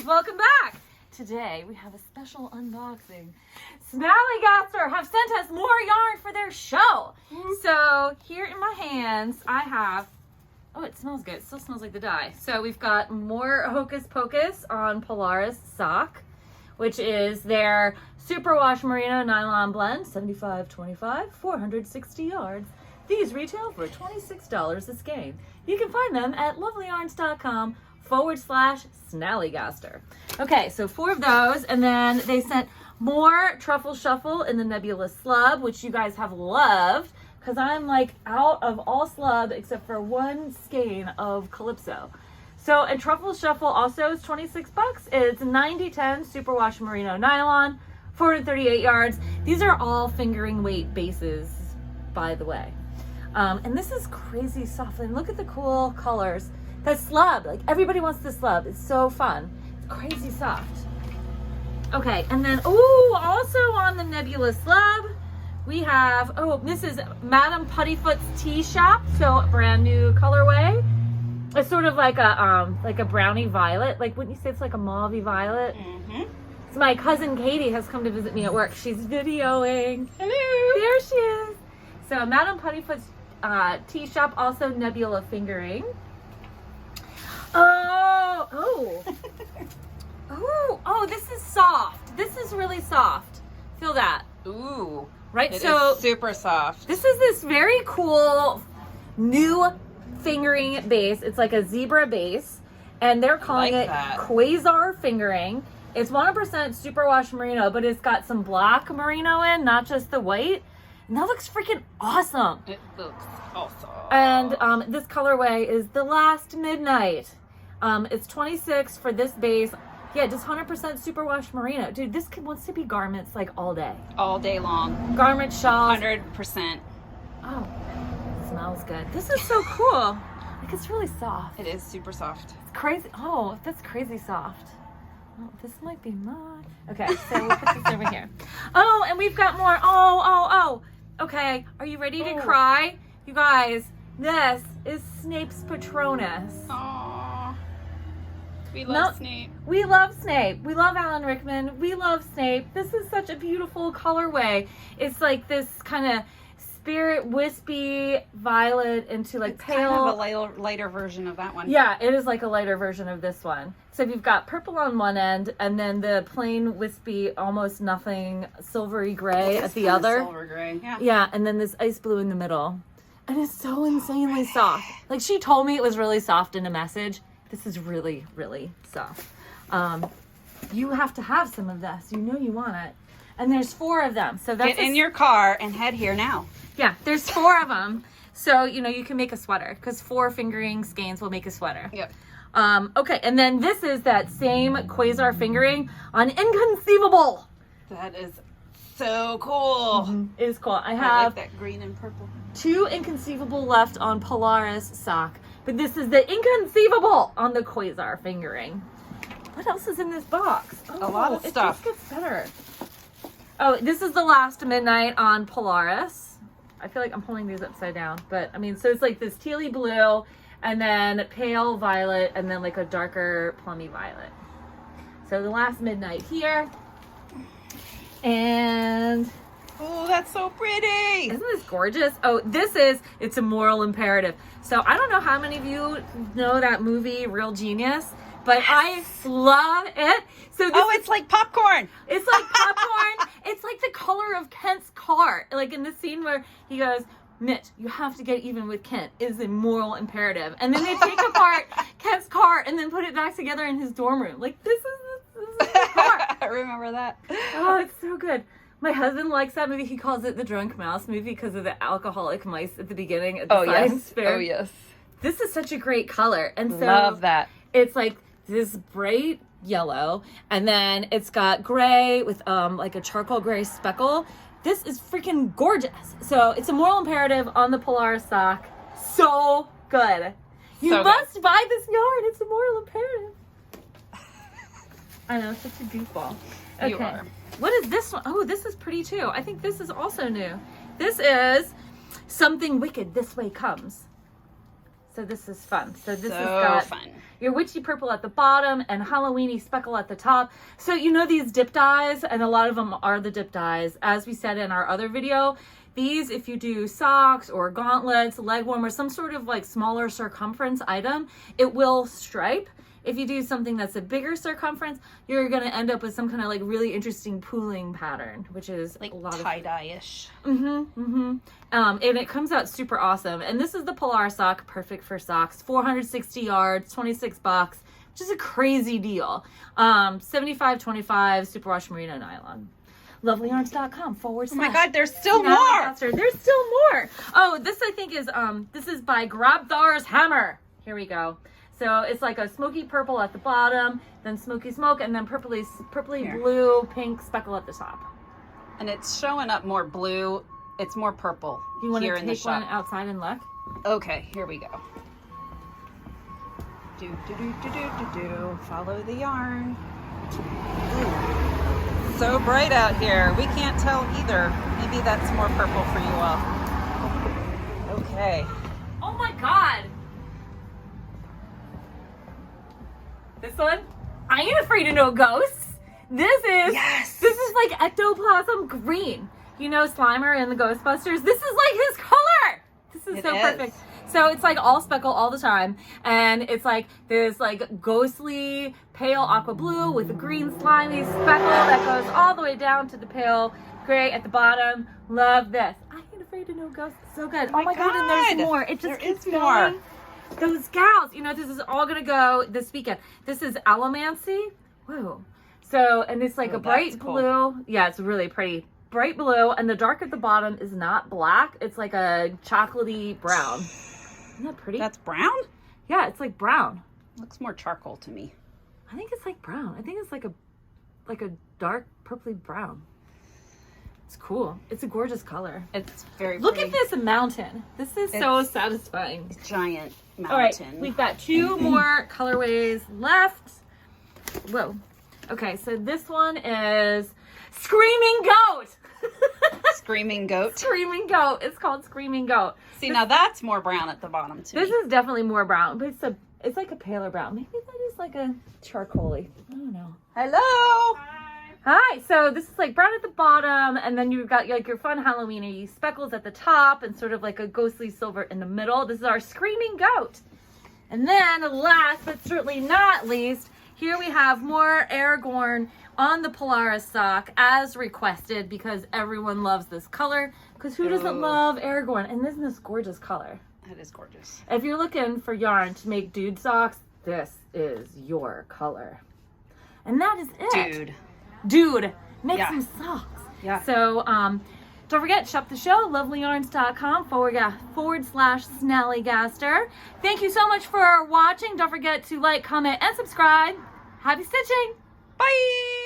guys, welcome back. Today we have a special unboxing. Snallygaster have sent us more yarn for their show. So here in my hands I have, oh, it smells good. It still smells like the dye. So we've got more Hocus Pocus on Polaris Sock, which is their Superwash Merino Nylon Blend, 75-25, 460 yards. These retail for $26 a skein. You can find them at lovelyarns.com/Snallygaster. Okay, so 4 of those, and then they sent more Truffle Shuffle in the Nebula Slub, which you guys have loved, because I'm like out of all slub except for one skein of Calypso. So, and Truffle Shuffle also is 26 bucks. It's 90-10 Superwash Merino Nylon, 438 yards. These are all fingering weight bases, by the way. And this is crazy soft. And look at the cool colors. That slub, like everybody wants this slub. It's so fun. It's crazy soft. Okay, and then, ooh, also on the Nebula Slub, we have, oh, this is Madame Puttyfoot's Tea Shop. So a brand new colorway. It's sort of like a brownie violet. Like, wouldn't you say it's like a mauve violet? Mm-hmm. So my cousin Katie has come to visit me at work. She's videoing. Hello. There she is. So Madame Puttyfoot's Tea Shop, also Nebula fingering. Oh, this is soft. This is really soft. Feel that. Ooh. Right? It so is super soft. This is this very cool new fingering base. It's like a zebra base, and they're calling it Quasar fingering. It's 100% superwash merino, but it's got some black merino in, not just the white. And that looks freaking awesome. It looks awesome. And this colorway is the Last Midnight. It's 26 for this base. Yeah, just 100% superwash merino. Dude, this kid wants to be garments like all day. All day long. Garment shawls. 100%. Oh, it smells good. This is so cool. Like, it's really soft. It is super soft. It's crazy. Oh, that's crazy soft. Oh, this might be mine. Okay, so we'll put this over here. Oh, and we've got more. Oh. Okay, are you ready to cry? You guys, this is Snape's Patronus. Aww. We love Snape. We love Snape. We love Alan Rickman. We love Snape. This is such a beautiful colorway. It's like this kind of spirit wispy violet into like it's pale. Kind of a lighter version of that one. Yeah, it is like a lighter version of this one. So you've got purple on one end, and then the plain wispy, almost nothing silvery gray at the other. Silver gray. Yeah. Yeah, and then this ice blue in the middle. And it's so insanely soft. Like, she told me it was really soft in a message. This is really, really soft. You have to have some of this. You know you want it. And there's 4 of them. So that's Get in your car and head here now. Yeah, there's 4 of them. So, you know, you can make a sweater because 4 fingering skeins will make a sweater. Yep. Okay, and then this is that same Quasar fingering on Inconceivable. That is so cool. Mm-hmm. It is cool. I like have that green and purple. 2 Inconceivable left on Polaris Sock, but this is the Inconceivable on the Quasar fingering. What else is in this box? A lot of stuff. It just gets better. Oh, this is the Last Midnight on Polaris. I feel like I'm holding these upside down, but I mean, so it's like this tealy blue, and then pale violet, and then like a darker plummy violet. So the Last Midnight here. And oh, that's so pretty. Isn't this gorgeous? Oh, it's a moral imperative. So I don't know how many of you know that movie, Real Genius, but yes. I love it. So it's like popcorn. It's like popcorn. It's like the color of Kent's car. Like in the scene where he goes, Mitch, you have to get even with Kent is a moral imperative. And then they take apart Kent's car and then put it back together in his dorm room. Like, this is the car. I remember that. Oh, it's so good. My husband likes that movie. He calls it the Drunk Mouse movie because of the alcoholic mice at the beginning at the science fair. Oh, yes. This is such a great color. And so love that. It's like this bright yellow, and then it's got gray with like a charcoal gray speckle. This is freaking gorgeous. So it's a moral imperative on the Polaris Sock. So good. You must buy this yarn. It's a moral imperative. I know, such a goofball. Okay. You are. What is this one? Oh, this is pretty too. I think this is also new. This is Something Wicked This Way Comes. So this is fun. So this has got fun. your witchy purple at the bottom and Halloweeny speckle at the top. So you know these dip dyes, and a lot of them are the dip dyes. As we said in our other video, these, if you do socks or gauntlets, leg warmers, some sort of like smaller circumference item, it will stripe. If you do something that's a bigger circumference, you're going to end up with some kind of like really interesting pooling pattern, which is Like a lot of tie-dye-ish. and it comes out super awesome. And this is the Polaris Sock, perfect for socks. 460 yards, $26, which is a crazy deal. 75/25 superwash merino nylon. Lovelyarns.com / Oh my God, there's still more. Snallygaster. There's still more. Oh, this I think is this is by Grabthar's Hammer. Here we go. So it's like a smoky purple at the bottom, then smoky smoke, and then purpley Here. blue, pink speckle at the top. And it's showing up more blue. It's more purple Do you want here to in the take one shop. outside and look? Okay, here we go. Do. Follow the yarn. Ooh. So bright out here. We can't tell either. Maybe that's more purple for you all. Okay. Oh my God. This one, I ain't afraid of no ghosts. This is like ectoplasm green. You know Slimer in the Ghostbusters? This is like his color. This is so perfect. So it's like all speckle all the time. And it's like this like ghostly pale aqua blue with a green slimy speckle that goes all the way down to the pale gray at the bottom. Love this. I ain't afraid of no ghosts. So good. Oh my God, and there's more. It just keeps going. Those gals, you know, this is all gonna go this weekend. This is Allomancy. Whoa. So, and it's like a bright blue. Yeah, it's really pretty. Bright blue, and the dark at the bottom is not black. It's like a chocolatey brown. Isn't that pretty? That's brown? Yeah, it's like brown. Looks more charcoal to me. I think it's like brown. I think it's like a dark purpley brown. It's cool. It's a gorgeous color. It's very Look pretty. at this mountain. This is so satisfying. Giant mountain. All right, we've got 2 more colorways left. Whoa. Okay, so this one is Screaming Goat. Screaming Goat. Screaming Goat. It's called Screaming Goat. See, now that's more brown at the bottom too. This is definitely more brown, but it's like a paler brown. Maybe that is like a charcoaly. I don't know. Hello. Hi. So this is like brown at the bottom, and then you've got like your fun Halloween-y speckles at the top, and sort of like a ghostly silver in the middle. This is our Screaming Goat. And then last but certainly not least, here we have more Aragorn on the Polaris Sock as requested, because everyone loves this color. Because who doesn't love Aragorn? And isn't this gorgeous color? That is gorgeous. If you're looking for yarn to make dude socks, this is your color. And that is it. Dude, make some socks. Yeah. So, don't forget, shop the show, lovelyarns.com / Snallygaster. Thank you so much for watching. Don't forget to like, comment, and subscribe. Happy stitching. Bye.